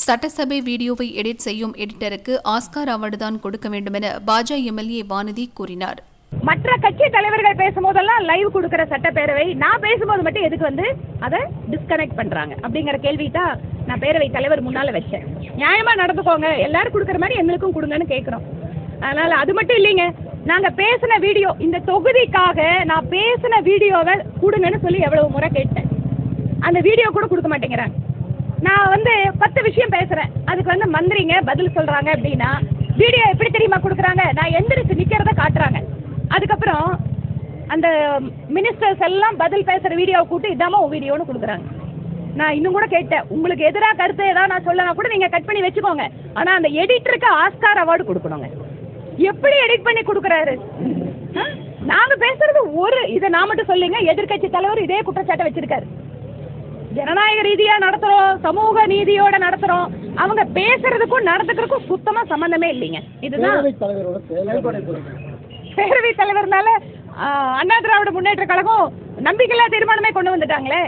சட்டசபை வீடியோவை எடிட் செய்யும் எடிட்டருக்கு ஆஸ்கார் அவார்டு தான் கொடுக்க வேண்டும் என பாஜ எம்எல்ஏ வானதி கூறினார். மற்ற கட்சி தலைவர்கள் பேசும்போதெல்லாம் லைவ் கொடுக்கிற சட்டப்பேரவை நான் பேசும்போது மட்டும் எதுக்கு அதை டிஸ்கனெக்ட் பண்றாங்க அப்படிங்கிற கேள்வி தான் நான் பேரவை தலைவர் முன்னால வச்சேன். நியாயமா நடந்துக்கோங்க, எல்லாரும் கொடுக்குற மாதிரி எங்களுக்கும் கொடுங்கன்னு கேட்கிறோம். அதனால அது மட்டும் இல்லைங்க, நாங்க பேசின வீடியோ இந்த தொகுதிக்காக நான் பேசின வீடியோவை கொடுங்கன்னு சொல்லி எவ்வளவு முறை கேட்டேன். அந்த வீடியோ கூட கொடுக்க மாட்டேங்கிறாங்க. நான் 10 விஷயம் பேசுறேன், அதுக்கு மந்திரிங்க பதில் சொல்றாங்க அப்படின்னா வீடியோ எப்படி தெரியுமா கொடுக்குறாங்க? நான் எந்திரிச்சு நிக்கிறத காட்டுறாங்க. அதுக்கப்புறம் அந்த மினிஸ்டர்ஸ் எல்லாம் பதில் பேசுற வீடியோவை கூட்டு இதாம உன் வீடியோன்னு கொடுக்குறாங்க. நான் இன்னும் கூட கேட்டேன், உங்களுக்கு எதிராக கருத்து ஏதாவது நான் சொல்லலாம் கூட நீங்க கட் பண்ணி வச்சுக்கோங்க, ஆனா அந்த எடிட்டருக்கு ஆஸ்கார் அவார்டு கொடுக்கணுங்க. எப்படி எடிட் பண்ணி கொடுக்குறாரு? நாங்க பேசுறது இதை நான் மட்டும் சொல்லிங்க, எதிர்கட்சி தலைவர் இதே குற்றச்சாட்டை வச்சிருக்காரு. ஜனநாயக ரீதியா நடத்துறோம், சமூக நீதியோட நடத்துறோம், அவங்க பேசுறதுக்கும் நடத்துக்கிறதுக்கும் சுத்தமா சம்பந்தமே இல்லைங்க. இதுதான் பேரவைத் தலைவர்னால அண்ணா திராவிட முன்னேற்ற கழகம் நம்பிக்கையில்லா தீர்மானமே கொண்டு வந்துட்டாங்களே.